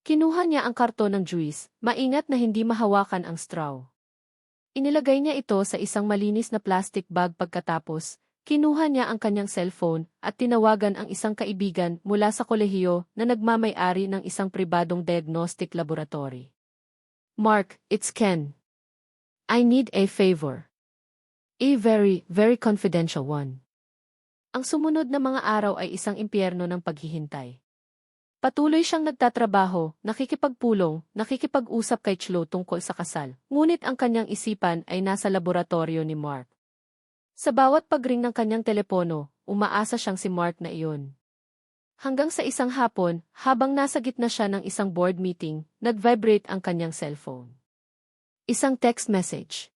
Kinuha niya ang karton ng juice, maingat na hindi mahawakan ang straw. Inilagay niya ito sa isang malinis na plastic bag pagkatapos, kinuha niya ang kanyang cellphone at tinawagan ang isang kaibigan mula sa kolehiyo na nagmamay-ari ng isang pribadong diagnostic laboratory. Mark, it's Ken. I need a favor. A very, very confidential one. Ang sumunod na mga araw ay isang impyerno ng paghihintay. Patuloy siyang nagtatrabaho, nakikipagpulong, nakikipag-usap kay Chloe tungkol sa kasal, ngunit ang kanyang isipan ay nasa laboratorio ni Mark. Sa bawat pagring ng kanyang telepono, umaasa siyang si Mark na iyon. Hanggang sa isang hapon, habang nasa gitna siya ng isang board meeting, nag-vibrate ang kanyang cellphone. Isang text message.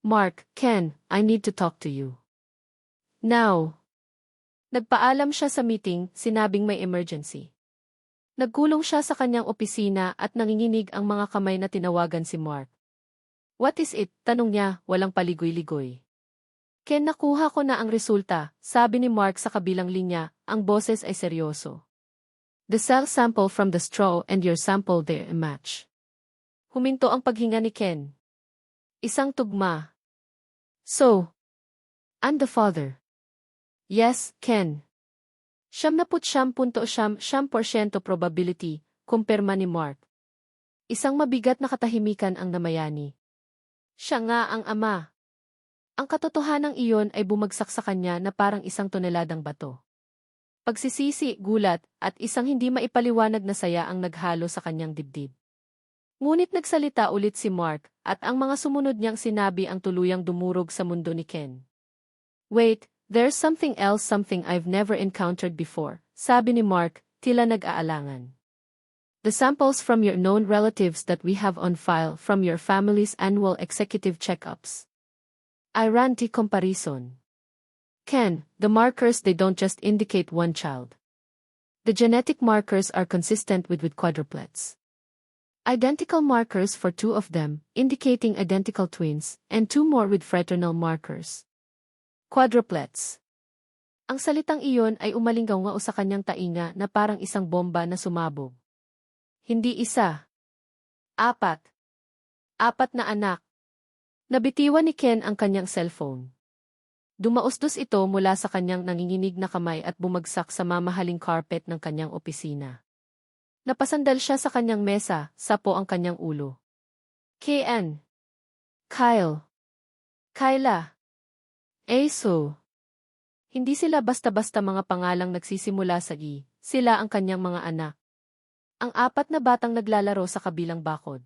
Mark, Ken, I need to talk to you. Now. Nagpaalam siya sa meeting, sinabing may emergency. Nagkulong siya sa kanyang opisina at nanginginig ang mga kamay na tinawagan si Mark. What is it? Tanong niya, walang paligoy-ligoy. Ken, nakuha ko na ang resulta, sabi ni Mark sa kabilang linya, ang boses ay seryoso. The cell sample from the straw and your sample they're a match. Huminto ang paghinga ni Ken. Isang tugma. So, I'm the father. Yes, Ken. 99.9% probability, kumpirma ni Mark. Isang mabigat na katahimikan ang namayani. Siya nga ang ama. Ang katotohanang iyon ay bumagsak sa kanya na parang isang toneladang bato. Pagsisisi, gulat, at isang hindi maipaliwanag na saya ang naghalo sa kanyang dibdib. Ngunit nagsalita ulit si Mark, at ang mga sumunod niyang sinabi ang tuluyang dumurog sa mundo ni Ken. Wait, there's something else, something I've never encountered before, sabi ni Mark, tila nag-aalangan. The samples from your known relatives that we have on file from your family's annual executive checkups. I ran the comparison. Ken, the markers, they don't just indicate one child. The genetic markers are consistent with quadruplets. Identical markers for 2 of them, indicating identical twins, and 2 more with fraternal markers. Quadruplets. Ang salitang iyon ay umalinggaw sa kanyang tainga na parang isang bomba na sumabog. Hindi isa. 4. 4 na anak. Nabitiwan ni Ken ang kanyang cellphone. Dumausdos ito mula sa kanyang nanginginig na kamay at bumagsak sa mamahaling carpet ng kanyang opisina. Napasandal siya sa kanyang mesa, sapo ang kanyang ulo. Ken. Kyle. Kyla. So. Hindi sila basta-basta mga pangalang nagsisimula sa I, sila ang kanyang mga anak. Ang 4 na batang naglalaro sa kabilang bakod.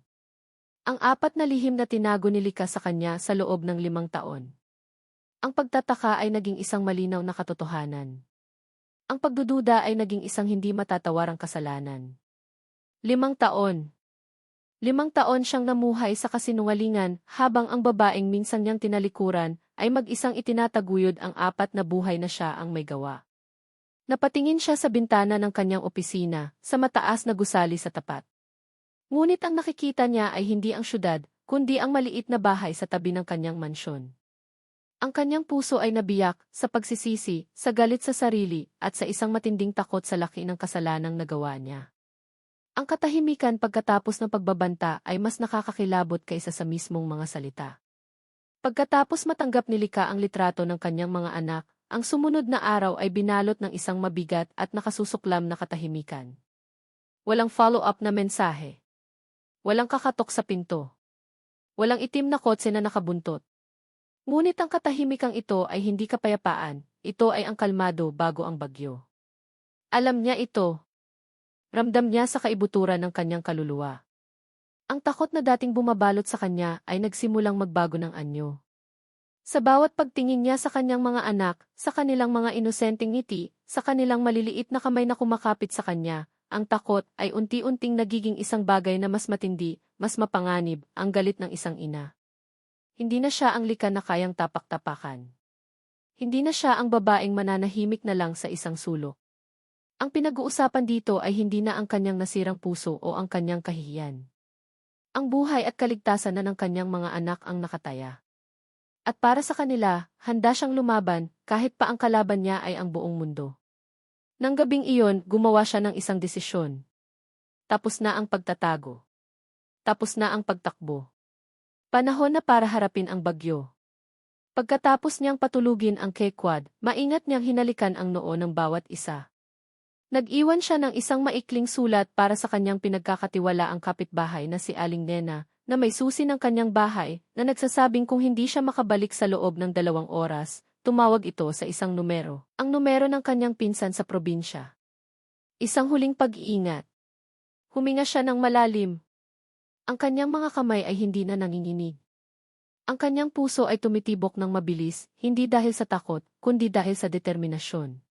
Ang 4 na lihim na tinago ni Lika sa kanya sa loob ng 5 taon. Ang pagtataka ay naging isang malinaw na katotohanan. Ang pagdududa ay naging isang hindi matatawarang kasalanan. 5 taon. 5 taon siyang namuhay sa kasinungalingan habang ang babaeng minsan niyang tinalikuran ay mag-isang itinataguyod ang 4 na buhay na siya ang may gawa. Napatingin siya sa bintana ng kanyang opisina, sa mataas na gusali sa tapat. Ngunit ang nakikita niya ay hindi ang syudad, kundi ang maliit na bahay sa tabi ng kanyang mansyon. Ang kanyang puso ay nabiyak sa pagsisisi, sa galit sa sarili, at sa isang matinding takot sa laki ng kasalanang nagawa niya. Ang katahimikan pagkatapos ng pagbabanta ay mas nakakakilabot kaysa sa mismong mga salita. Pagkatapos matanggap ni Lika ang litrato ng kanyang mga anak, ang sumunod na araw ay binalot ng isang mabigat at nakasusuklam na katahimikan. Walang follow-up na mensahe. Walang kakatok sa pinto. Walang itim na kotse na nakabuntot. Ngunit ang katahimikang ito ay hindi kapayapaan, ito ay ang kalmado bago ang bagyo. Alam niya ito. Ramdam niya sa kaibuturan ng kanyang kaluluwa. Ang takot na dating bumabalot sa kanya ay nagsimulang magbago ng anyo. Sa bawat pagtingin niya sa kanyang mga anak, sa kanilang mga inosenteng ngiti, sa kanilang maliliit na kamay na kumakapit sa kanya, ang takot ay unti-unting nagiging isang bagay na mas matindi, mas mapanganib, ang galit ng isang ina. Hindi na siya ang Lika na kayang tapak-tapakan. Hindi na siya ang babaeng mananahimik na lang sa isang sulok. Ang pinag-uusapan dito ay hindi na ang kanyang nasirang puso o ang kanyang kahihiyan. Ang buhay at kaligtasan na ng kanyang mga anak ang nakataya. At para sa kanila, handa siyang lumaban kahit pa ang kalaban niya ay ang buong mundo. Nang gabing iyon, gumawa siya ng isang desisyon. tapos na ang pagtatago. Tapos na ang pagtakbo. Panahon na para harapin ang bagyo. Pagkatapos niyang patulugin ang kekwad, maingat niyang hinalikan ang noo ng bawat isa. Nag-iwan siya ng isang maikling sulat para sa kanyang pinagkakatiwalaang kapitbahay na si Aling Nena, na may susi ng kanyang bahay, na nagsasabing kung hindi siya makabalik sa loob ng 2 oras, tumawag ito sa isang numero. Ang numero ng kanyang pinsan sa probinsya. Isang huling pag-iingat. Huminga siya ng malalim. Ang kanyang mga kamay ay hindi na nanginginig. Ang kanyang puso ay tumitibok ng mabilis, hindi dahil sa takot, kundi dahil sa determinasyon.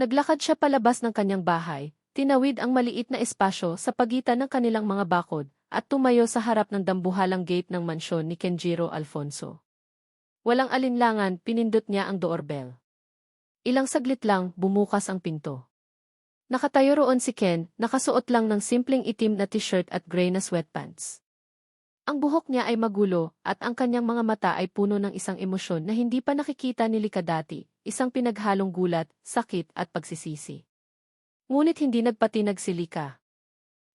Naglakad siya palabas ng kanyang bahay, tinawid ang maliit na espasyo sa pagitan ng kanilang mga bakod, at tumayo sa harap ng dambuhalang gate ng mansyon ni Kenjiro Alfonso. Walang alinlangan, pinindot niya ang doorbell. Ilang saglit lang, bumukas ang pinto. Nakatayo roon si Ken, nakasuot lang ng simpleng itim na t-shirt at gray na sweatpants. Ang buhok niya ay magulo, at ang kanyang mga mata ay puno ng isang emosyon na hindi pa nakikita ni Lika dati, isang pinaghalong gulat, sakit at pagsisisi. Ngunit hindi nagpatinag si Lika.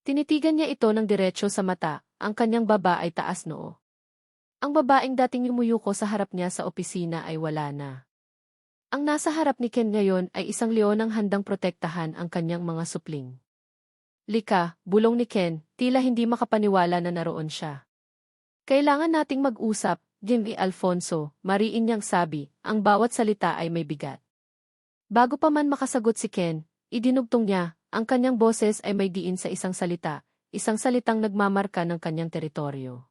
Tinitigan niya ito ng diretso sa mata, ang kanyang baba ay taas noo. Ang babaeng dating yumuyuko sa harap niya sa opisina ay wala na. Ang nasa harap ni Ken ngayon ay isang leonang handang protektahan ang kanyang mga supling. Lika, bulong ni Ken, tila hindi makapaniwala na naroon siya. Kailangan nating mag-usap, Jimmy Alfonso, mariin niyang sabi, ang bawat salita ay may bigat. Bago pa man makasagot si Ken, idinugtong niya, ang kanyang boses ay may diin sa isang salitang nagmamarka ng kanyang teritoryo.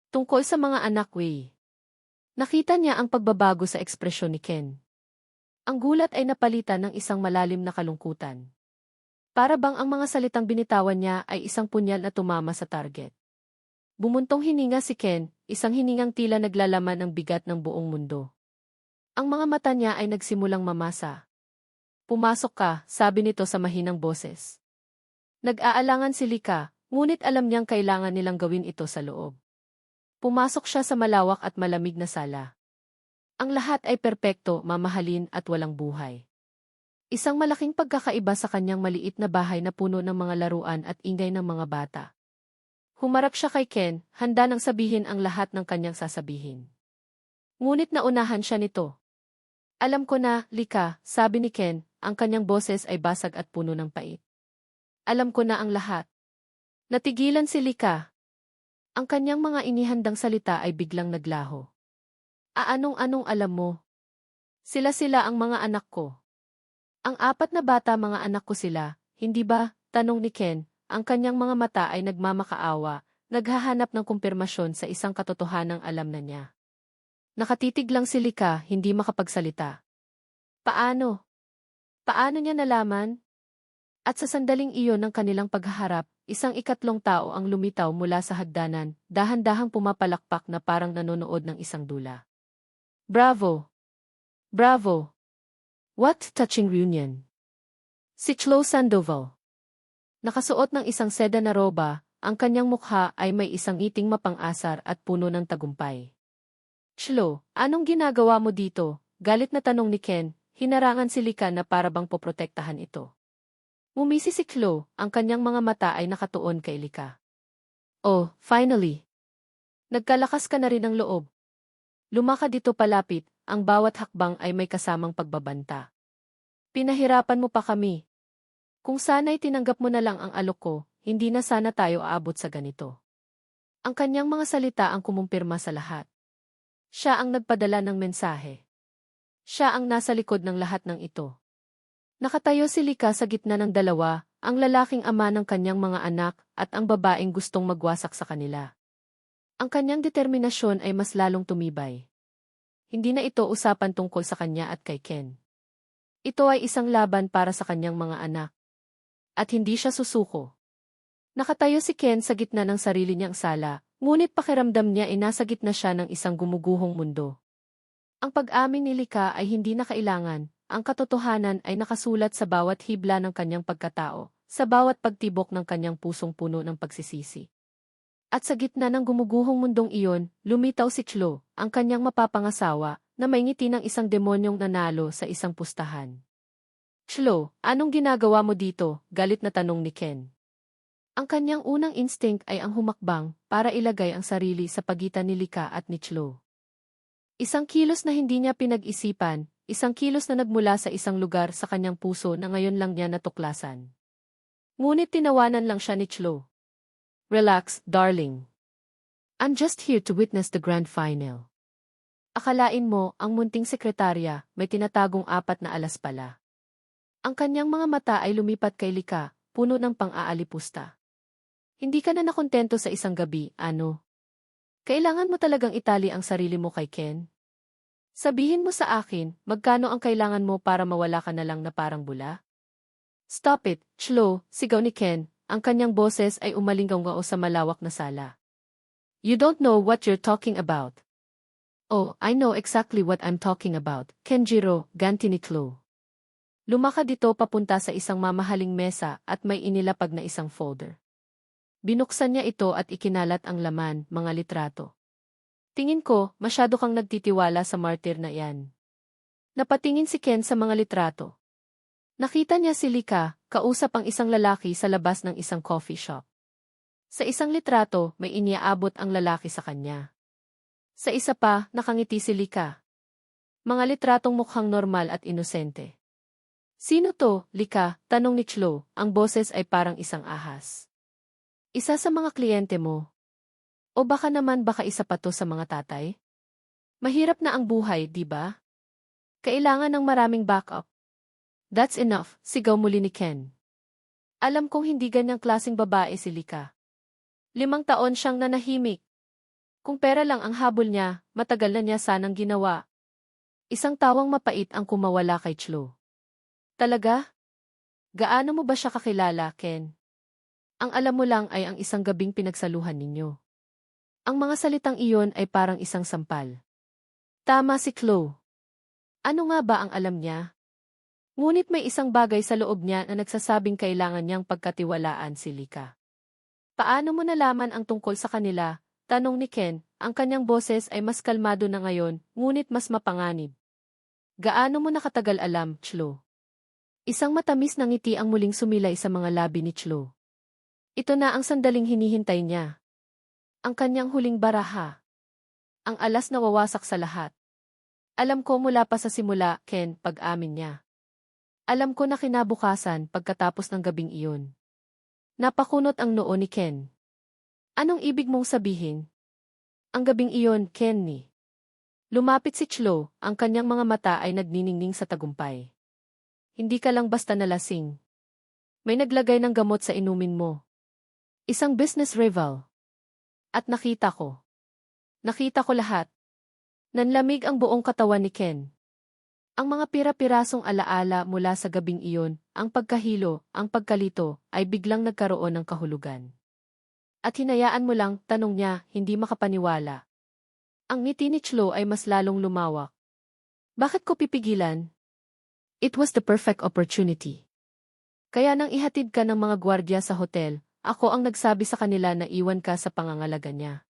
Tungkol sa mga anak, Wei. Nakita niya ang pagbabago sa ekspresyon ni Ken. Ang gulat ay napalitan ng isang malalim na kalungkutan. Para bang ang mga salitang binitawan niya ay isang punyal na tumama sa target. Bumuntong hininga si Ken, isang hiningang tila naglalaman ng bigat ng buong mundo. Ang mga mata niya ay nagsimulang mamasa. Pumasok ka, sabi nito sa mahinang boses. Nag-aalangan si Lika, ngunit alam niyang kailangan nilang gawin ito sa loob. Pumasok siya sa malawak at malamig na sala. Ang lahat ay perpekto, mamahalin at walang buhay. Isang malaking pagkakaiba sa kanyang maliit na bahay na puno ng mga laruan at ingay ng mga bata. Humarap siya kay Ken, handa nang sabihin ang lahat ng kanyang sasabihin. Ngunit naunahan siya nito. Alam ko na, Lika, sabi ni Ken, ang kanyang boses ay basag at puno ng pait. Alam ko na ang lahat. Natigilan si Lika. Ang kanyang mga inihandang salita ay biglang naglaho. Anong alam mo? Sila ang mga anak ko. Ang 4 na bata mga anak ko sila, hindi ba? Tanong ni Ken. Ang kanyang mga mata ay nagmamakaawa, naghahanap ng kumpirmasyon sa isang katotohanang alam na niya. Nakatitig lang si Lika, hindi makapagsalita. Paano? Paano niya nalaman? At sa sandaling iyon ng kanilang paghaharap, isang ikatlong tao ang lumitaw mula sa hagdanan, dahan-dahang pumapalakpak na parang nanonood ng isang dula. Bravo! Bravo! What touching reunion! Si Chlo Sandoval. Nakasuot ng isang seda na roba, ang kanyang mukha ay may isang ngiting mapang-asar at puno ng tagumpay. Chlo, anong ginagawa mo dito? Galit na tanong ni Ken, hinarangan si Lika na para bang poprotektahan ito. Ngumisi si Chlo, ang kanyang mga mata ay nakatuon kay Lika. Oh, finally! Nagkalakas ka na rin ng loob. Lumakad dito palapit, ang bawat hakbang ay may kasamang pagbabanta. Pinahirapan mo pa kami. Kung sana'y tinanggap mo na lang ang alok ko, hindi na sana tayo aabot sa ganito. Ang kanyang mga salita ang kumumpirma sa lahat. Siya ang nagpadala ng mensahe. Siya ang nasa likod ng lahat ng ito. Nakatayo si Lika sa gitna ng dalawa, ang lalaking ama ng kanyang mga anak at ang babaeng gustong magwasak sa kanila. Ang kanyang determinasyon ay mas lalong tumibay. Hindi na ito usapan tungkol sa kanya at kay Ken. Ito ay isang laban para sa kanyang mga anak. At hindi siya susuko. Nakatayo si Ken sa gitna ng sarili niyang sala, ngunit pakiramdam niya ay nasa gitna siya ng isang gumuguhong mundo. Ang pag-amin ni Lika ay hindi na kailangan, ang katotohanan ay nakasulat sa bawat hibla ng kanyang pagkatao, sa bawat pagtibok ng kanyang pusong puno ng pagsisisi. At sa gitna ng gumuguhong mundong iyon, lumitaw si Chlo, ang kanyang mapapangasawa, na may ngiti ng isang demonyong nanalo sa isang pustahan. Chlo, anong ginagawa mo dito? Galit na tanong ni Ken. Ang kanyang unang instinct ay ang humakbang para ilagay ang sarili sa pagitan ni Lika at ni Chloe. Isang kilos na hindi niya pinag-isipan, isang kilos na nagmula sa isang lugar sa kanyang puso na ngayon lang niya natuklasan. Ngunit tinawanan lang siya ni Chloe. Relax, darling. I'm just here to witness the grand final. Akalain mo, ang munting sekretarya, may tinatagong 4 na alas pala. Ang kanyang mga mata ay lumipat kay Lika, puno ng pang-aalipusta. Hindi ka na nakontento sa isang gabi, ano? Kailangan mo talagang itali ang sarili mo kay Ken? Sabihin mo sa akin, magkano ang kailangan mo para mawala ka na lang na parang bula? Stop it, Chloe, sigaw ni Ken, ang kanyang boses ay umalinggaw sa malawak na sala. You don't know what you're talking about. Oh, I know exactly what I'm talking about, Kenjiro, ganti ni Chloe. Lumakad dito papunta sa isang mamahaling mesa at may inilapag na isang folder. Binuksan niya ito at ikinalat ang laman, mga litrato. Tingin ko, masyado kang nagtitiwala sa martir na iyan. Napatingin si Ken sa mga litrato. Nakita niya si Lika, kausap ang isang lalaki sa labas ng isang coffee shop. Sa isang litrato, may iniaabot ang lalaki sa kanya. Sa isa pa, nakangiti si Lika. Mga litratong mukhang normal at inosente. Sino to, Lika? Tanong ni Chloe, ang boses ay parang isang ahas. Isa sa mga kliyente mo. O baka isa pa to sa mga tatay? Mahirap na ang buhay, di ba? Kailangan ng maraming backup. That's enough, sigaw muli ni Ken. Alam kong hindi ganyang klaseng babae si Lika. 5 taon siyang nanahimik. Kung pera lang ang habol niya, matagal na niya sanang ginawa. Isang tawang mapait ang kumawala kay Chloe. Talaga? Gaano mo ba siya kakilala, Ken? Ang alam mo lang ay ang isang gabing pinagsaluhan ninyo. Ang mga salitang iyon ay parang isang sampal. Tama si Chloe. Ano nga ba ang alam niya? Ngunit may isang bagay sa loob niya na nagsasabing kailangan niyang pagkatiwalaan si Lika. Paano mo nalaman ang tungkol sa kanila? Tanong ni Ken, ang kanyang boses ay mas kalmado na ngayon, ngunit mas mapanganib. Gaano mo nakatagal alam, Chloe? Isang matamis na ngiti ang muling sumilay sa mga labi ni Chloe. Ito na ang sandaling hinihintay niya. Ang kanyang huling baraha. Ang alas na wawasak sa lahat. Alam ko mula pa sa simula, Ken, pag-amin niya. Alam ko na kinabukasan pagkatapos ng gabing iyon. Napakunot ang noo ni Ken. Anong ibig mong sabihin? Ang gabing iyon, Kenny. Lumapit si Chloe, ang kanyang mga mata ay nagniningning sa tagumpay. Hindi ka lang basta nalasing. May naglagay ng gamot sa inumin mo. Isang business rival. At nakita ko. Nakita ko lahat. Nanlamig ang buong katawan ni Ken. Ang mga pira-pirasong alaala mula sa gabing iyon, ang pagkahilo, ang pagkalito, ay biglang nagkaroon ng kahulugan. At hinayaan mo lang, tanong niya, hindi makapaniwala. Ang ngiti ni Chloe ay mas lalong lumawak. Bakit ko pipigilan? It was the perfect opportunity. Kaya nang ihatid ka ng mga gwardya sa hotel, ako ang nagsabi sa kanila na iwan ka sa pangangalaga niya.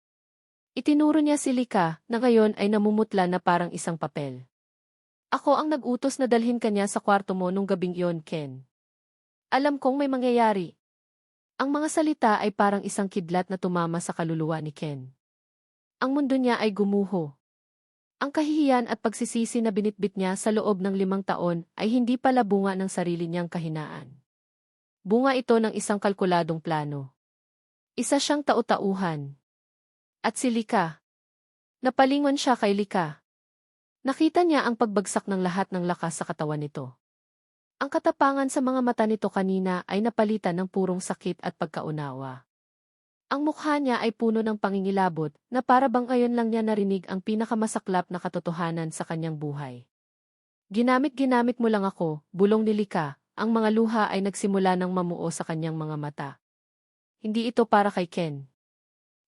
Itinuro niya si Lika, na ngayon ay namumutla na parang isang papel. Ako ang nag-utos na dalhin kanya sa kwarto mo nung gabing iyon, Ken. Alam kong may mangyayari. Ang mga salita ay parang isang kidlat na tumama sa kaluluwa ni Ken. Ang mundo niya ay gumuho. Ang kahihiyan at pagsisisi na binitbit niya sa loob ng 5 taon ay hindi pala bunga ng sarili niyang kahinaan. Bunga ito ng isang kalkuladong plano. Isa siyang tau-tauhan. At si Lika. Napalingon siya kay Lika. Nakita niya ang pagbagsak ng lahat ng lakas sa katawan nito. Ang katapangan sa mga mata nito kanina ay napalitan ng purong sakit at pagkaunawa. Ang mukha niya ay puno ng pangingilabot na para bang ngayon lang niya narinig ang pinakamasaklap na katotohanan sa kanyang buhay. Ginamit mo lang ako, bulong ni Lika, ang mga luha ay nagsimula ng mamuo sa kanyang mga mata. Hindi ito para kay Ken.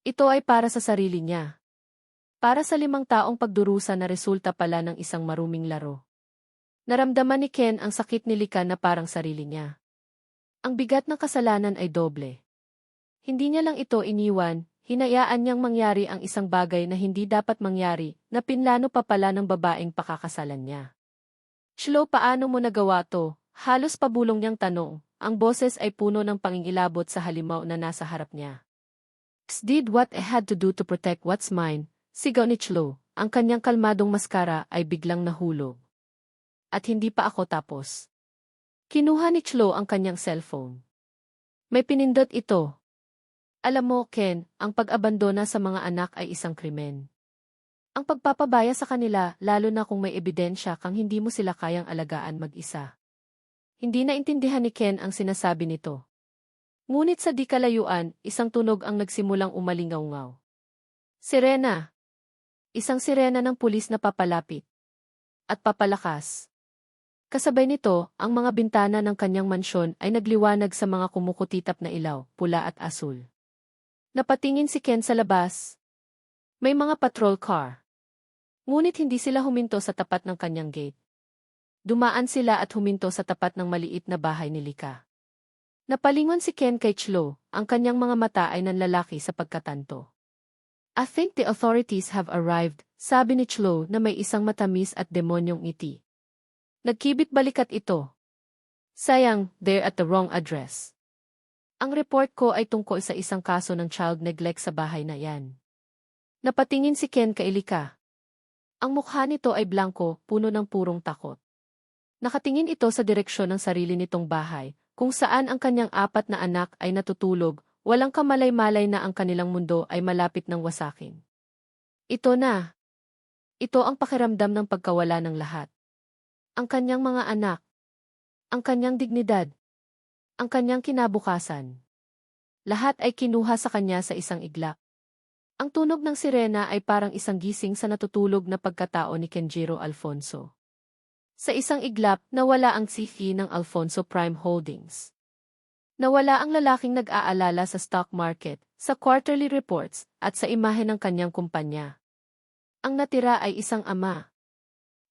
Ito ay para sa sarili niya. Para sa 5 taong pagdurusa na resulta pala ng isang maruming laro. Naramdaman ni Ken ang sakit ni Lika na parang sarili niya. Ang bigat ng kasalanan ay doble. Hindi niya lang ito iniwan, hinayaan niyang mangyari ang isang bagay na hindi dapat mangyari, na pinlano pa pala ng babaeng pakakasalan niya. Chloe, paano mo nagawa to? Halos pabulong niyang tanong, ang boses ay puno ng pangingilabot sa halimaw na nasa harap niya. Did what I had to do to protect what's mine, sigaw ni Chloe. Ang kanyang kalmadong maskara ay biglang nahulog. At hindi pa ako tapos. Kinuha ni Chloe ang kanyang cellphone. May pinindot ito. Alam mo, Ken, ang pag-abandona sa mga anak ay isang krimen. Ang pagpapabaya sa kanila, lalo na kung may ebidensya kang hindi mo sila kayang alagaan mag-isa. Hindi naintindihan ni Ken ang sinasabi nito. Ngunit sa di kalayuan, isang tunog ang nagsimulang umalingaw-ngaw. Sirena! Isang sirena ng pulis na papalapit. At papalakas. Kasabay nito, ang mga bintana ng kanyang mansyon ay nagliwanag sa mga kumukutitap na ilaw, pula at asul. Napatingin si Ken sa labas. May mga patrol car. Ngunit hindi sila huminto sa tapat ng kanyang gate. Dumaan sila at huminto sa tapat ng maliit na bahay ni Lika. Napalingon si Ken kay Chloe, ang kanyang mga mata ay nanlalaki sa pagkatanto. I think the authorities have arrived, sabi ni Chloe na may isang matamis at demonyong ngiti. Nagkibit balikat ito. Sayang, they're at the wrong address. Ang report ko ay tungkol sa isang kaso ng child neglect sa bahay na yan. Napatingin si Ken kay Lika. Ang mukha nito ay blanko, puno ng purong takot. Nakatingin ito sa direksyon ng sarili nitong bahay, kung saan ang kanyang 4 na anak ay natutulog, walang kamalay-malay na ang kanilang mundo ay malapit ng wasakin. Ito na. Ito ang pakiramdam ng pagkawala ng lahat. Ang kanyang mga anak. Ang kanyang dignidad. Ang kanyang kinabukasan. Lahat ay kinuha sa kanya sa isang iglap. Ang tunog ng sirena ay parang isang gising sa natutulog na pagkatao ni Kenjiro Alfonso. Sa isang iglap, nawala ang CFE ng Alfonso Prime Holdings. Nawala ang lalaking nag-aalala sa stock market, sa quarterly reports, at sa imahe ng kanyang kumpanya. Ang natira ay isang ama.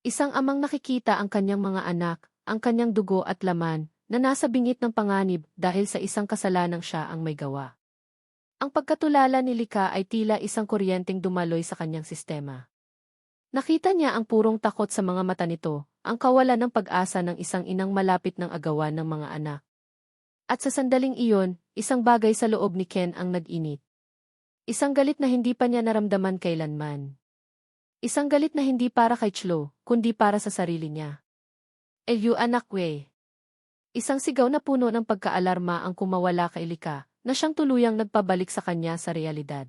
Isang amang nakikita ang kanyang mga anak, ang kanyang dugo at laman, na nasa bingit ng panganib dahil sa isang kasalanang siya ang may gawa. Ang pagkatulala ni Lika ay tila isang kuryenteng dumaloy sa kanyang sistema. Nakita niya ang purong takot sa mga mata nito, ang kawalan ng pag-asa ng isang inang malapit ng agawan ng mga anak. At sa sandaling iyon, isang bagay sa loob ni Ken ang nag-init. Isang galit na hindi pa niya naramdaman kailanman. Isang galit na hindi para kay Chloe, kundi para sa sarili niya. You anak we. Isang sigaw na puno ng pagkaalarma ang kumawala kay Lika, na siyang tuluyang nagpabalik sa kanya sa realidad.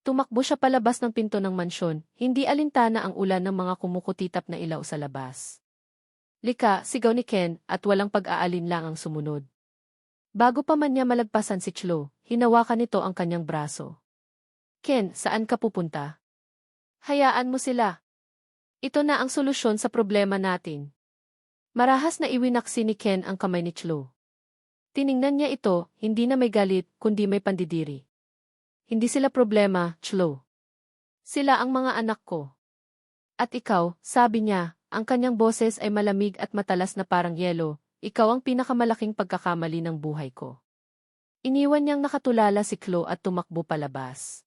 Tumakbo siya palabas ng pinto ng mansyon, hindi alintana ang ulan ng mga kumukutitap na ilaw sa labas. Lika, sigaw ni Ken, at walang pag-aalinlang ang sumunod. Bago pa man niya malagpasan si Chloe, hinawakan nito ang kanyang braso. Ken, saan ka pupunta? Hayaan mo sila. Ito na ang solusyon sa problema natin. Marahas na iwinaksi ni Ken ang kamay ni Chloe. Tiningnan niya ito, hindi na may galit, kundi may pandidiri. Hindi sila problema, Chloe. Sila ang mga anak ko. At ikaw, sabi niya, ang kanyang boses ay malamig at matalas na parang yelo, ikaw ang pinakamalaking pagkakamali ng buhay ko. Iniwan niyang nakatulala si Chloe at tumakbo palabas.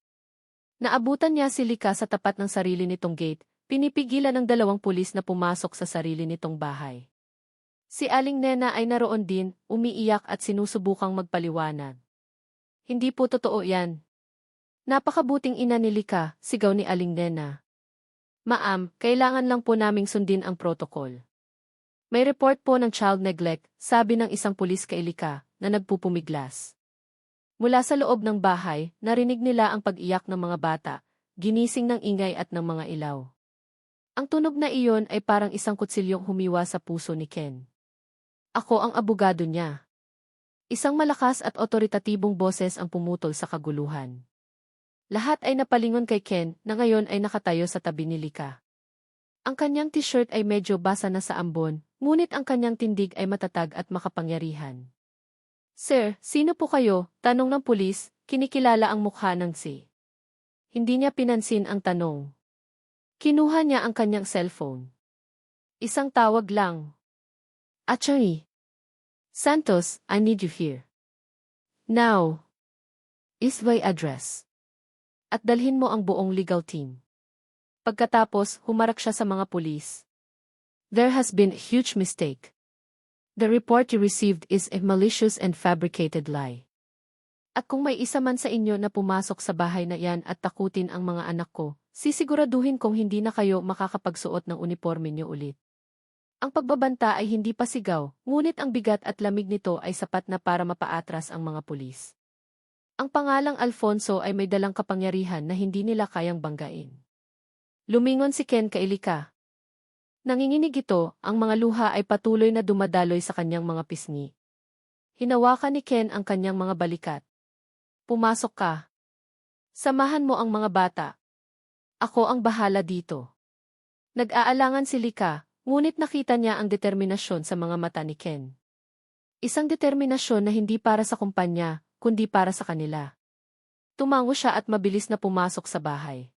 Naabutan niya si Lika sa tapat ng sarili nitong gate, pinipigilan ng 2 pulis na pumasok sa sarili nitong bahay. Si Aling Nena ay naroon din, umiiyak at sinusubukang magpaliwanag. Hindi po totoo yan. Napakabuting ina ni Lika, sigaw ni Aling Nena. Ma'am, kailangan lang po naming sundin ang protocol. May report po ng child neglect, sabi ng isang pulis kay Lika, na nagpupumiglas. Mula sa loob ng bahay, narinig nila ang pag-iyak ng mga bata, ginising ng ingay at ng mga ilaw. Ang tunog na iyon ay parang isang kutsilyong humiwa sa puso ni Ken. Ako ang abogado niya. Isang malakas at otoritatibong boses ang pumutol sa kaguluhan. Lahat ay napalingon kay Ken na ngayon ay nakatayo sa tabi ni Lika. Ang kanyang t-shirt ay medyo basa na sa ambon, ngunit ang kanyang tindig ay matatag at makapangyarihan. Sir, sino po kayo? Tanong ng pulis, kinikilala ang mukha ng si. Hindi niya pinansin ang tanong. Kinuha niya ang kanyang cellphone. Isang tawag lang. Attorney Santos, I need you here. Now. Is my address. At dalhin mo ang buong legal team. Pagkatapos, humarap siya sa mga pulis. There has been a huge mistake. The report you received is a malicious and fabricated lie. At kung may isa man sa inyo na pumasok sa bahay na iyan at takutin ang mga anak ko, sisiguraduhin kong hindi na kayo makakapagsuot ng uniforme niyo ulit. Ang pagbabanta ay hindi pa sigaw, ngunit ang bigat at lamig nito ay sapat na para mapaatras ang mga pulis. Ang pangalang Alfonso ay may dalang kapangyarihan na hindi nila kayang banggain. Lumingon si Ken kay Lika. Nanginginig ito, ang mga luha ay patuloy na dumadaloy sa kanyang mga pisngi. Hinawakan ni Ken ang kanyang mga balikat. Pumasok ka. Samahan mo ang mga bata. Ako ang bahala dito. Nag-aalangan si Lika, ngunit nakita niya ang determinasyon sa mga mata ni Ken. Isang determinasyon na hindi para sa kumpanya, kundi para sa kanila. Tumango siya at mabilis na pumasok sa bahay.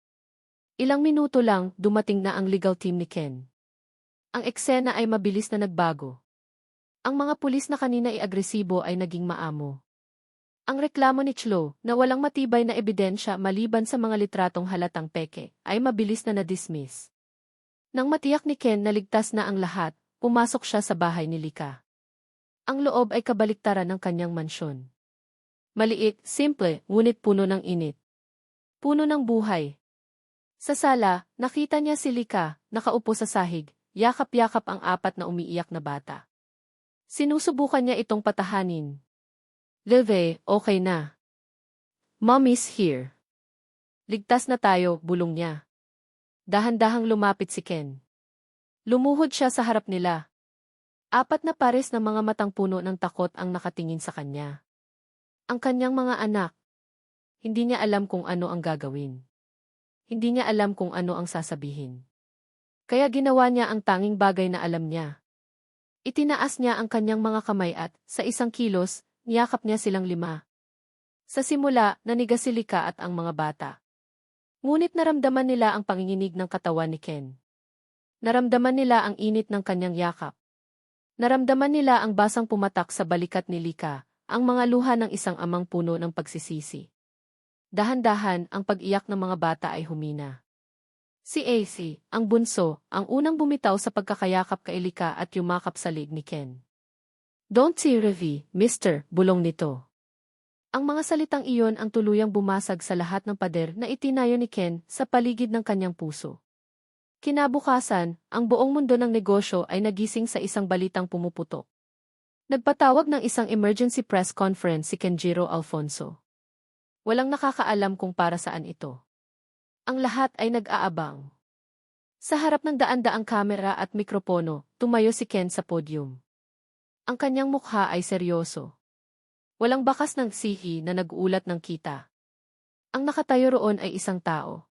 Ilang minuto lang, dumating na ang legal team ni Ken. Ang eksena ay mabilis na nagbago. Ang mga pulis na kanina ay agresibo ay naging maamo. Ang reklamo ni Chlo, na walang matibay na ebidensya maliban sa mga litratong halatang peke, ay mabilis na na-dismiss. Nang matiyak ni Ken na ligtas na ang lahat, pumasok siya sa bahay ni Lika. Ang loob ay kabaliktaran ng kanyang mansyon. Maliit, simple, ngunit puno ng init. Puno ng buhay. Sa sala, nakita niya si Lika, nakaupo sa sahig, yakap-yakap ang apat na umiiyak na bata. Sinusubukan niya itong patahanin. Leve, okay na. Mommy's here. Ligtas na tayo, bulong niya. Dahan-dahang lumapit si Ken. Lumuhod siya sa harap nila. Apat na pares ng mga matang puno ng takot ang nakatingin sa kanya. Ang kanyang mga anak. Hindi niya alam kung ano ang gagawin. Hindi niya alam kung ano ang sasabihin. Kaya ginawa niya ang tanging bagay na alam niya. Itinaas niya ang kanyang mga kamay at, sa isang kilos, niyakap niya silang 5. Sa simula, nanigas si Lika at ang mga bata. Ngunit naramdaman nila ang panginginig ng katawan ni Ken. Naramdaman nila ang init ng kanyang yakap. Naramdaman nila ang basang pumatak sa balikat ni Lika, ang mga luha ng isang amang puno ng pagsisisi. Dahan-dahan, ang pag-iyak ng mga bata ay humina. Si AC, ang bunso, ang unang bumitaw sa pagkakayakap kay Lika at yumakap sa lig ni Ken. Don't see Revi, mister, bulong nito. Ang mga salitang iyon ang tuluyang bumasag sa lahat ng pader na itinayo ni Ken sa paligid ng kanyang puso. Kinabukasan, ang buong mundo ng negosyo ay nagising sa isang balitang pumuputok. Nagpatawag ng isang emergency press conference si Kenjiro Alfonso. Walang nakakaalam kung para saan ito. Ang lahat ay nag-aabang. Sa harap ng daan-daang kamera at mikropono, tumayo si Ken sa podium. Ang kanyang mukha ay seryoso. Walang bakas ng sihi na nag-uulat ng kita. Ang nakatayo roon ay isang tao.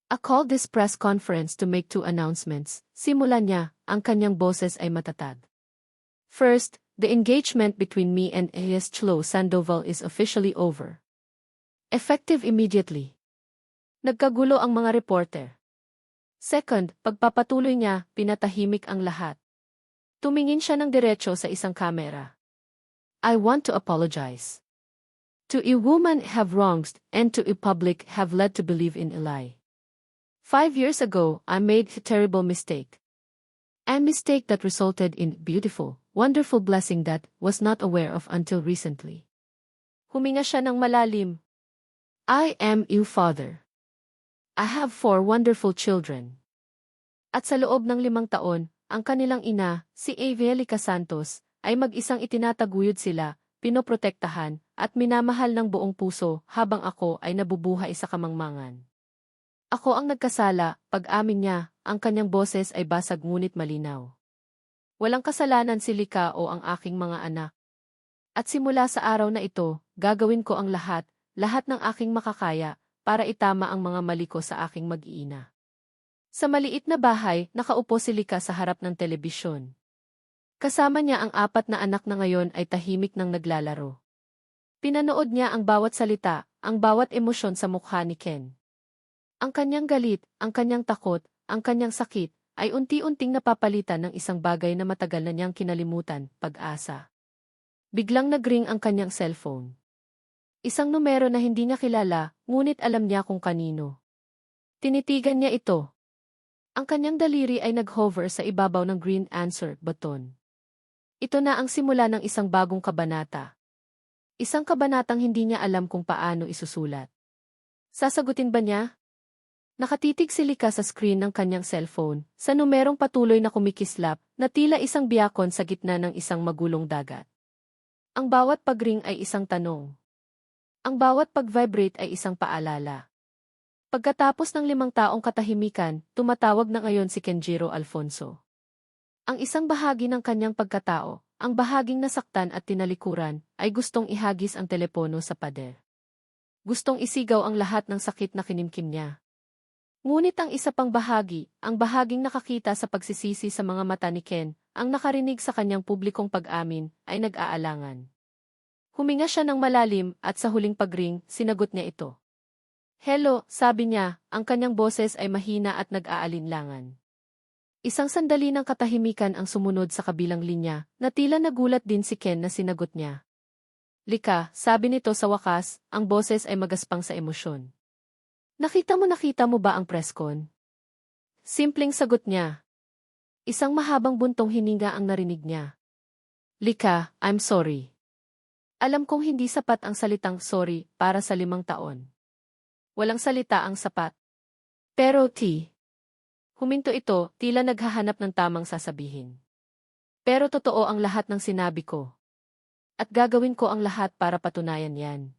I called this press conference to make 2 announcements. Simulan niya, ang kanyang boses ay matatag. First, the engagement between me and Elias Chlo Sandoval is officially over. Effective immediately. Nagkagulo ang mga reporter. Second, pagpapatuloy niya, pinatahimik ang lahat. Tumingin siya ng diretso sa isang kamera. I want to apologize. To a woman have wronged, and to a public have led to believe in a lie. 5 years ago, I made a terrible mistake. A mistake that resulted in beautiful, wonderful blessing that was not aware of until recently. Huminga siya ng malalim. I am your father. I have 4 wonderful children. At sa loob ng 5 taon, ang kanilang ina, si Angelica Santos, ay mag-isang itinataguyod sila, pinoprotektahan, at minamahal ng buong puso habang ako ay nabubuhay sa kamangmangan. Ako ang nagkasala, pag-amin niya, ang kanyang boses ay basag ngunit malinaw. Walang kasalanan si Lika o ang aking mga anak. At simula sa araw na ito, gagawin ko ang lahat ng aking makakaya, para itama ang mga mali ko sa aking mag-iina. Sa maliit na bahay, nakaupo si Lika sa harap ng telebisyon. Kasama niya ang 4 na anak na ngayon ay tahimik nang naglalaro. Pinanood niya ang bawat salita, ang bawat emosyon sa mukha ni Ken. Ang kanyang galit, ang kanyang takot, ang kanyang sakit, ay unti-unting napapalitan ng isang bagay na matagal na niyang kinalimutan, pag-asa. Biglang nagring ang kanyang cellphone. Isang numero na hindi niya kilala, ngunit alam niya kung kanino. Tinitigan niya ito. Ang kanyang daliri ay nag-hover sa ibabaw ng green answer button. Ito na ang simula ng isang bagong kabanata. Isang kabanatang hindi niya alam kung paano isusulat. Sasagutin ba niya? Nakatitig si Lika sa screen ng kanyang cellphone, sa numerong patuloy na kumikislap, na tila isang biyakon sa gitna ng isang magulong dagat. Ang bawat pagring ay isang tanong. Ang bawat pag-vibrate ay isang paalala. Pagkatapos ng 5 taong katahimikan, tumatawag na ngayon si Kenjiro Alfonso. Ang isang bahagi ng kanyang pagkatao, ang bahaging nasaktan at tinalikuran, ay gustong ihagis ang telepono sa pader. Gustong isigaw ang lahat ng sakit na kinimkim niya. Ngunit ang isa pang bahagi, ang bahaging nakakita sa pagsisisi sa mga mata ni Ken, ang nakarinig sa kanyang publikong pag-amin, ay nag-aalangan. Huminga siya ng malalim at sa huling pagring, sinagot niya ito. Hello, sabi niya, ang kanyang boses ay mahina at nag-aalinlangan. Isang sandali ng katahimikan ang sumunod sa kabilang linya, na tila nagulat din si Ken na sinagot niya. Lika, sabi nito sa wakas, ang boses ay magaspang sa emosyon. Nakita mo ba ang presscon? Simpleng sagot niya. Isang mahabang buntong hininga ang narinig niya. Lika, I'm sorry. Alam kong hindi sapat ang salitang sorry para sa 5 taon. Walang salita ang sapat. Pero huminto ito, tila naghahanap ng tamang sasabihin. Pero totoo ang lahat ng sinabi ko. At gagawin ko ang lahat para patunayan yan.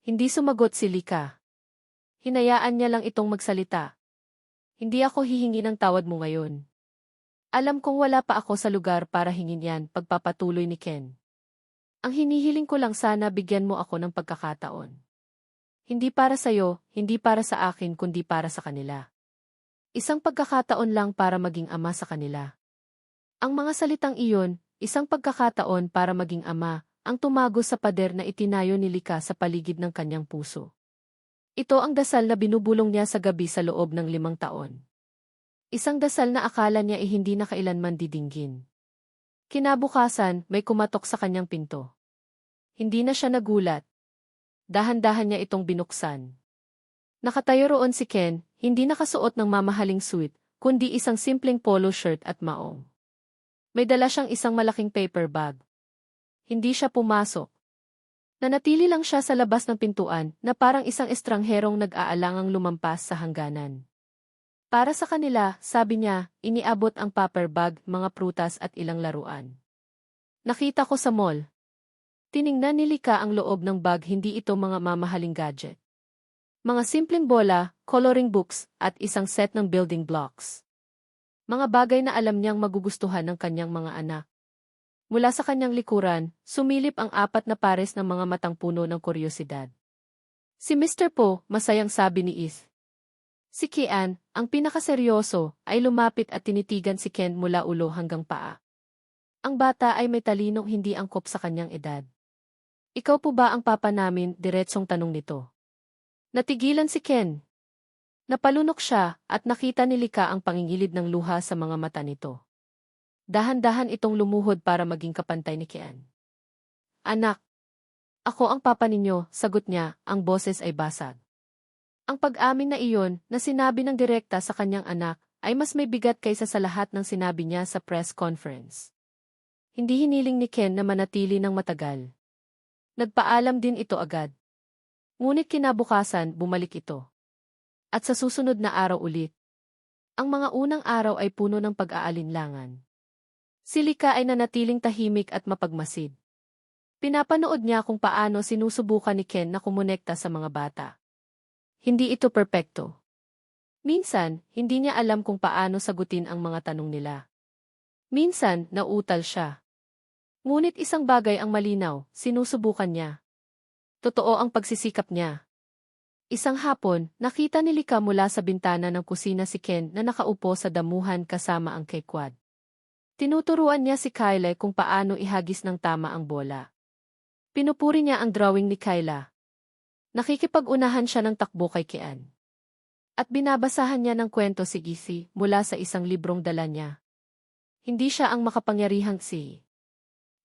Hindi sumagot si Lika. Hinayaan niya lang itong magsalita. Hindi ako hihingi ng tawad mo ngayon. Alam kong wala pa ako sa lugar para hingin yan, pagpapatuloy ni Ken. Ang hinihiling ko lang sana bigyan mo ako ng pagkakataon. Hindi para sa'yo, hindi para sa akin kundi para sa kanila. Isang pagkakataon lang para maging ama sa kanila. Ang mga salitang iyon, isang pagkakataon para maging ama, ang tumagos sa pader na itinayo ni Lika sa paligid ng kanyang puso. Ito ang dasal na binubulong niya sa gabi sa loob ng 5 taon. Isang dasal na akala niya ay hindi na kailanman didinggin. Kinabukasan, may kumatok sa kanyang pinto. Hindi na siya nagulat. Dahan-dahan niya itong binuksan. Nakatayo roon si Ken, hindi nakasuot ng mamahaling suit, kundi isang simpleng polo shirt at maong. May dala siyang isang malaking paper bag. Hindi siya pumasok. Nanatili lang siya sa labas ng pintuan na parang isang estrangherong nag-aalangang lumampas sa hangganan. Para sa kanila, sabi niya, iniabot ang paper bag, mga prutas at ilang laruan. Nakita ko sa mall. Tiningnan ni Lika ang loob ng bag, hindi ito mga mamahaling gadget. Mga simpleng bola, coloring books, at isang set ng building blocks. Mga bagay na alam niyang magugustuhan ng kanyang mga anak. Mula sa kanyang likuran, sumilip ang 4 na pares ng mga matang puno ng kuryosidad. Si Mr. Po, masayang sabi ni Eth. Si Kian, ang pinakaseryoso, ay lumapit at tinitigan si Ken mula ulo hanggang paa. Ang bata ay may talinong hindi angkop sa kanyang edad. Ikaw po ba ang papa namin? Diretsong tanong nito. Natigilan si Ken. Napalunok siya at nakita ni Lika ang pangingilid ng luha sa mga mata nito. Dahan-dahan itong lumuhod para maging kapantay ni Kian. Anak, ako ang papa ninyo, sagot niya, ang boses ay basag. Ang pag-amin na iyon, na sinabi ng direkta sa kanyang anak, ay mas may bigat kaysa sa lahat ng sinabi niya sa press conference. Hindi hiniling ni Ken na manatili ng matagal. Nagpaalam din ito agad. Ngunit kinabukasan, bumalik ito. At sa susunod na araw ulit. Ang mga unang araw ay puno ng pag-aalinlangan. Si Lika ay nanatiling tahimik at mapagmasid. Pinapanood niya kung paano sinusubukan ni Ken na kumonekta sa mga bata. Hindi ito perpekto. Minsan, hindi niya alam kung paano sagutin ang mga tanong nila. Minsan, nauutal siya. Ngunit isang bagay ang malinaw, sinusubukan niya. Totoo ang pagsisikap niya. Isang hapon, nakita ni Lika mula sa bintana ng kusina si Ken na nakaupo sa damuhan kasama ang kekwad. Tinuturuan niya si Kyle kung paano ihagis ng tama ang bola. Pinupuri niya ang drawing ni Kyle. Nakikipag-unahan siya ng takbo kay Kian. At binabasahan niya ng kwento si Gisi mula sa isang librong dala niya. Hindi siya ang makapangyarihang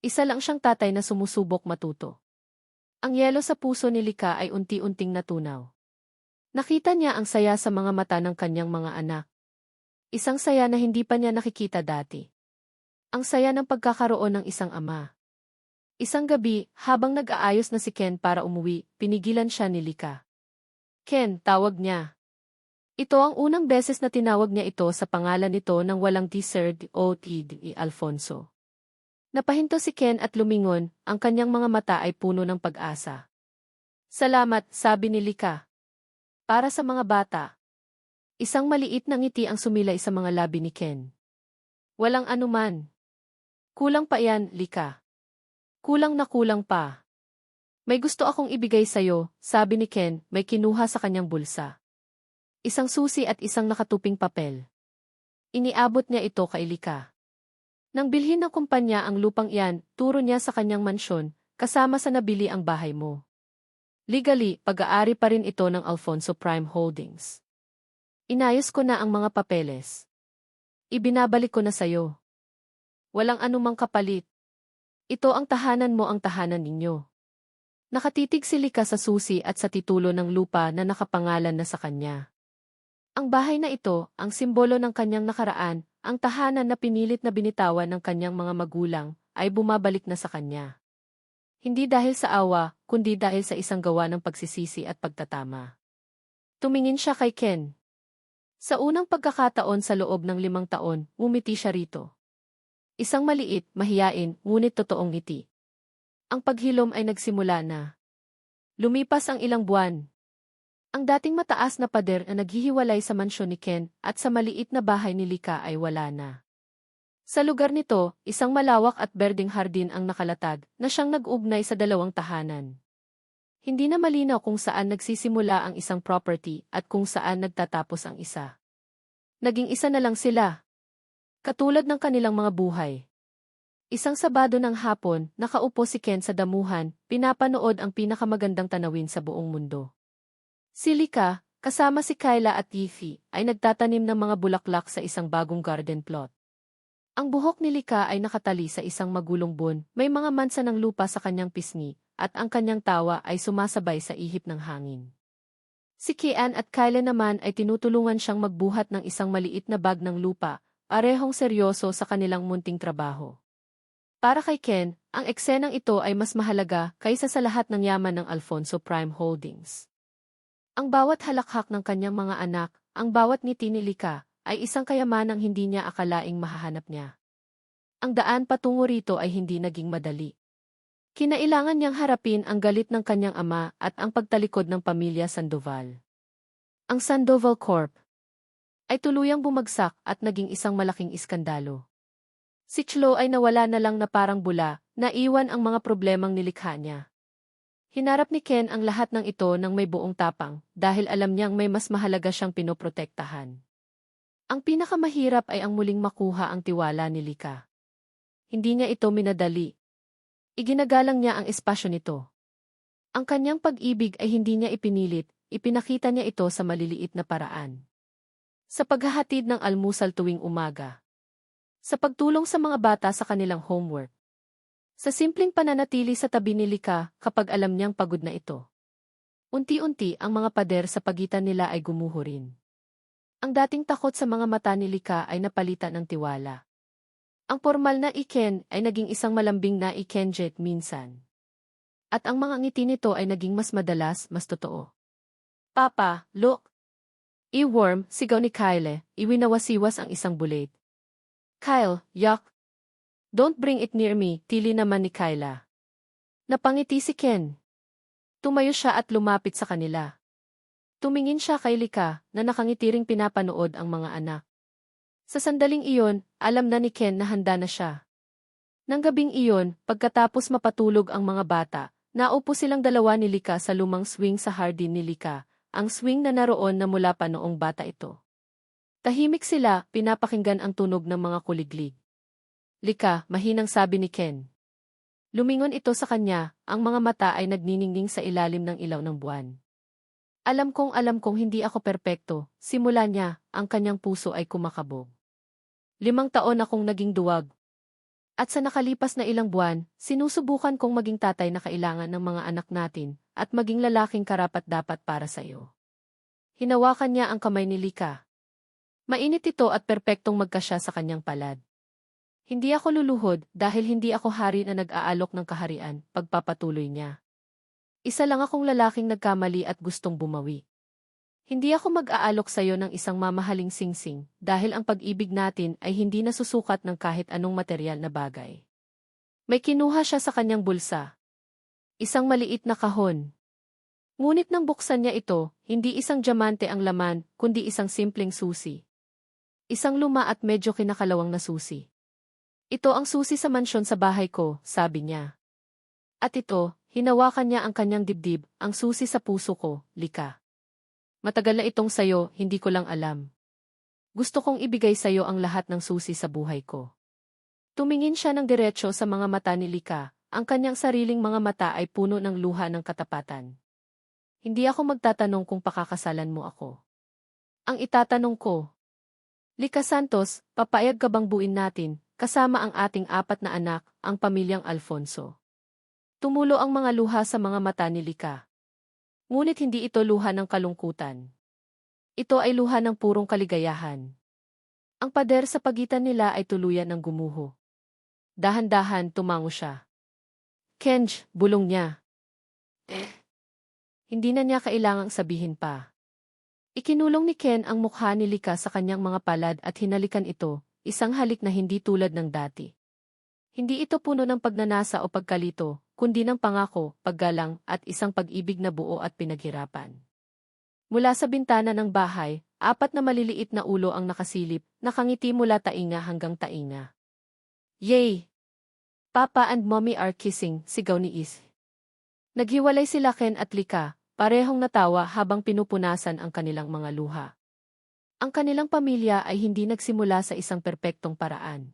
isa lang siyang tatay na sumusubok matuto. Ang yelo sa puso ni Lika ay unti-unting natunaw. Nakita niya ang saya sa mga mata ng kanyang mga anak. Isang saya na hindi pa niya nakikita dati. Ang saya ng pagkakaroon ng isang ama. Isang gabi, habang nag-aayos na si Ken para umuwi, pinigilan siya ni Lika. Ken, tawag niya. Ito ang unang beses na tinawag niya ito sa pangalan nito nang walang T-Sir o T.D. Alfonso. Napahinto si Ken at lumingon, ang kanyang mga mata ay puno ng pag-asa. Salamat, sabi ni Lika. Para sa mga bata. Isang maliit na ngiti ang sumilay sa mga labi ni Ken. Walang anuman. Kulang pa yan, Lika. Kulang na kulang pa. May gusto akong ibigay sa'yo, sabi ni Ken, may kinuha sa kanyang bulsa. Isang susi at isang nakatuping papel. Iniabot niya ito kay Lika. Nang bilhin ng kumpanya ang lupang iyan, turo niya sa kanyang mansyon, kasama sa nabili ang bahay mo. Legally, pag-aari pa rin ito ng Alfonso Prime Holdings. Inayos ko na ang mga papeles. Ibinabalik ko na sa'yo. Walang anumang kapalit. Ito ang tahanan mo, ang tahanan ninyo. Nakatitig si Lika sa susi at sa titulo ng lupa na nakapangalan na sa kanya. Ang bahay na ito, ang simbolo ng kanyang nakaraan, ang tahanan na pinilit na binitawan ng kanyang mga magulang, ay bumabalik na sa kanya. Hindi dahil sa awa, kundi dahil sa isang gawa ng pagsisisi at pagtatama. Tumingin siya kay Ken. Sa unang pagkakataon sa loob ng 5 taon, umiti siya rito. Isang maliit, mahiyain, ngunit totoong ngiti. Ang paghilom ay nagsimula na. Lumipas ang ilang buwan. Ang dating mataas na pader na naghihiwalay sa mansyon ni Ken at sa maliit na bahay ni Lika ay wala na. Sa lugar nito, isang malawak at berdeng hardin ang nakalatag na siyang nag-ugnay sa 2 tahanan. Hindi na malinaw kung saan nagsisimula ang isang property at kung saan nagtatapos ang isa. Naging isa na lang sila. Katulad ng kanilang mga buhay. Isang Sabado ng hapon, nakaupo si Ken sa damuhan, pinapanood ang pinakamagandang tanawin sa buong mundo. Si Lika, kasama si Kyla at Yifi, ay nagtatanim ng mga bulaklak sa isang bagong garden plot. Ang buhok ni Lika ay nakatali sa isang magulong bun, may mga mansa ng lupa sa kanyang pisngi, at ang kanyang tawa ay sumasabay sa ihip ng hangin. Si Kian at Kyla naman ay tinutulungan siyang magbuhat ng isang maliit na bag ng lupa, parehong seryoso sa kanilang munting trabaho. Para kay Ken, ang eksenang ito ay mas mahalaga kaysa sa lahat ng yaman ng Alfonso Prime Holdings. Ang bawat halakhak ng kanyang mga anak, ang bawat ngiti ni Lika, ay isang kayamanang hindi niya akalaing mahahanap niya. Ang daan patungo rito ay hindi naging madali. Kinailangan niyang harapin ang galit ng kanyang ama at ang pagtalikod ng pamilya Sandoval. Ang Sandoval Corp. Ay tuluyang bumagsak at naging isang malaking iskandalo. Si Chlo ay nawala na lang na parang bula, naiwan ang mga problemang nilikha niya. Hinarap ni Ken ang lahat ng ito ng may buong tapang dahil alam niyang may mas mahalaga siyang pinoprotektahan. Ang pinakamahirap ay ang muling makuha ang tiwala ni Lika. Hindi niya ito minadali. Iginagalang niya ang espasyo nito. Ang kanyang pag-ibig ay hindi niya ipinilit, ipinakita niya ito sa maliliit na paraan. Sa paghahatid ng almusal tuwing umaga. Sa pagtulong sa mga bata sa kanilang homework. Sa simpleng pananatili sa tabi ni Lika kapag alam niyang pagod na ito. Unti-unti ang mga pader sa pagitan nila ay gumuho rin. Ang dating takot sa mga mata ni Lika ay napalitan ng tiwala. Ang formal na Iken ay naging isang malambing na Ikenjet minsan. At ang mga ngiti nito ay naging mas madalas, mas totoo. Papa, look! I-worm, sigaw ni Kyle, iwinawasiwas ang isang bulate. Kyle, yuck! Don't bring it near me, tili naman ni Kyla. Napangiti si Ken. Tumayo siya at lumapit sa kanila. Tumingin siya kay Lika na nakangitiring pinapanood ang mga anak. Sa sandaling iyon, alam na ni Ken na handa na siya. Nang gabing iyon, pagkatapos mapatulog ang mga bata, naupo silang dalawa ni Lika sa lumang swing sa hardin ni Lika, ang swing na naroon na mula pa noong bata ito. Tahimik sila, pinapakinggan ang tunog ng mga kuliglig. Lika, mahinang sabi ni Ken. Lumingon ito sa kanya, ang mga mata ay nagniningning sa ilalim ng ilaw ng buwan. Alam kong hindi ako perpekto, simula niya, ang kanyang puso ay kumakabog. 5 taon akong naging duwag. At sa nakalipas na ilang buwan, sinusubukan kong maging tatay na kailangan ng mga anak natin, at maging lalaking karapat-dapat para sa iyo. Hinawakan niya ang kamay ni Lika. Mainit ito at perpektong magkasya sa kanyang palad. Hindi ako luluhod dahil hindi ako hari na nag-aalok ng kaharian, pagpapatuloy niya. Isa lang akong lalaking nagkamali at gustong bumawi. Hindi ako mag-aalok sa iyo ng isang mamahaling singsing dahil ang pag-ibig natin ay hindi nasusukat ng kahit anong material na bagay. May kinuha siya sa kanyang bulsa. Isang maliit na kahon. Ngunit nang buksan niya ito, hindi isang diamante ang laman, kundi isang simpleng susi. Isang luma at medyo kinakalawang na susi. Ito ang susi sa mansyon sa bahay ko, sabi niya. At ito, hinawakan niya ang kanyang dibdib, ang susi sa puso ko, Lika. Matagal na itong sayo, hindi ko lang alam. Gusto kong ibigay sayo ang lahat ng susi sa buhay ko. Tumingin siya ng diretso sa mga mata ni Lika, ang kanyang sariling mga mata ay puno ng luha ng katapatan. Hindi ako magtatanong kung pakakasalan mo ako. Ang itatanong ko, Lika Santos, papayag ka bang buin natin, kasama ang ating 4 na anak, ang pamilyang Alfonso? Tumulo ang mga luha sa mga mata ni Lika. Ngunit hindi ito luha ng kalungkutan. Ito ay luha ng purong kaligayahan. Ang pader sa pagitan nila ay tuluyan ng gumuho. Dahan-dahan tumango siya. Kenj, bulong niya. Hindi na niya kailangang sabihin pa. Ikinulong ni Ken ang mukha ni Lika sa kanyang mga palad at hinalikan ito, isang halik na hindi tulad ng dati. Hindi ito puno ng pagnanasa o pagkalito, kundi ng pangako, paggalang, at isang pag-ibig na buo at pinaghirapan. Mula sa bintana ng bahay, 4 na maliliit na ulo ang nakasilip, nakangiti mula tainga hanggang tainga. Yay! Papa and Mommy are kissing, sigaw ni Is. Naghiwalay sila Ken at Lika, parehong natawa habang pinupunasan ang kanilang mga luha. Ang kanilang pamilya ay hindi nagsimula sa isang perpektong paraan.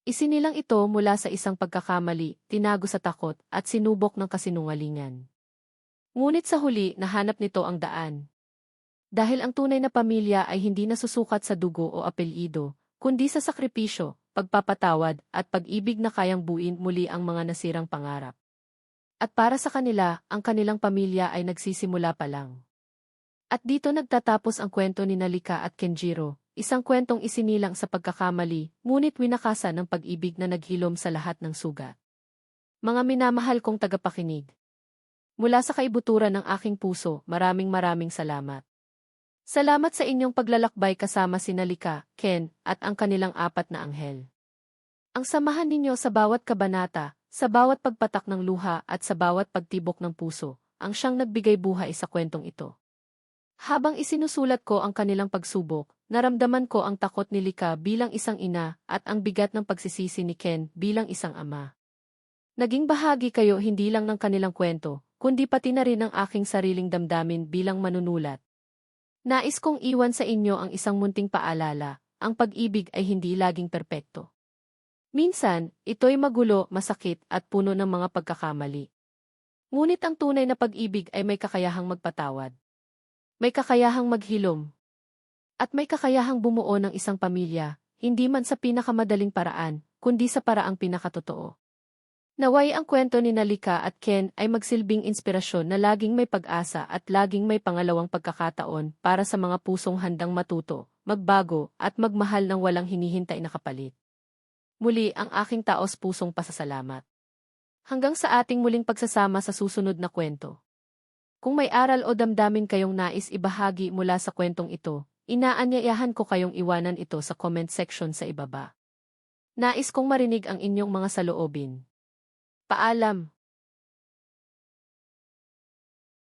Isinilang ito mula sa isang pagkakamali, tinago sa takot, at sinubok ng kasinungalingan. Ngunit sa huli, nahanap nito ang daan. Dahil ang tunay na pamilya ay hindi nasusukat sa dugo o apelyido, kundi sa sakripisyo, pagpapatawad, at pag-ibig na kayang buuin muli ang mga nasirang pangarap. At para sa kanila, ang kanilang pamilya ay nagsisimula pa lang. At dito nagtatapos ang kwento ni Lika at Kenjiro. Isang kwentong isinilang sa pagkakamali, ngunit winakasan ng pag-ibig na naghilom sa lahat ng sugat. Mga minamahal kong tagapakinig. Mula sa kaibuturan ng aking puso, maraming salamat. Salamat sa inyong paglalakbay kasama si Lika, Ken, at ang kanilang 4 na anghel. Ang samahan ninyo sa bawat kabanata, sa bawat pagpatak ng luha at sa bawat pagtibok ng puso, ang siyang nagbigay buhay sa kwentong ito. Habang isinusulat ko ang kanilang pagsubok, naramdaman ko ang takot ni Lika bilang isang ina at ang bigat ng pagsisisi ni Ken bilang isang ama. Naging bahagi kayo hindi lang ng kanilang kwento, kundi pati na rin ng aking sariling damdamin bilang manunulat. Nais kong iwan sa inyo ang isang munting paalala, ang pag-ibig ay hindi laging perpekto. Minsan, ito'y magulo, masakit at puno ng mga pagkakamali. Ngunit ang tunay na pag-ibig ay may kakayahang magpatawad. May kakayahang maghilom. At may kakayahang bumuo ng isang pamilya, hindi man sa pinakamadaling paraan, kundi sa paraang pinakatotoo. Naway ang kwento ni Lika at Ken ay magsilbing inspirasyon na laging may pag-asa at laging may pangalawang pagkakataon para sa mga pusong handang matuto, magbago at magmahal ng walang hinihintay na kapalit. Muli ang aking taos-pusong pasasalamat. Hanggang sa ating muling pagsasama sa susunod na kwento. Kung may aral o damdamin kayong nais ibahagi mula sa kwentong ito, inaanyayahan ko kayong iwanan ito sa comment section sa ibaba. Nais kong marinig ang inyong mga saloobin. Paalam!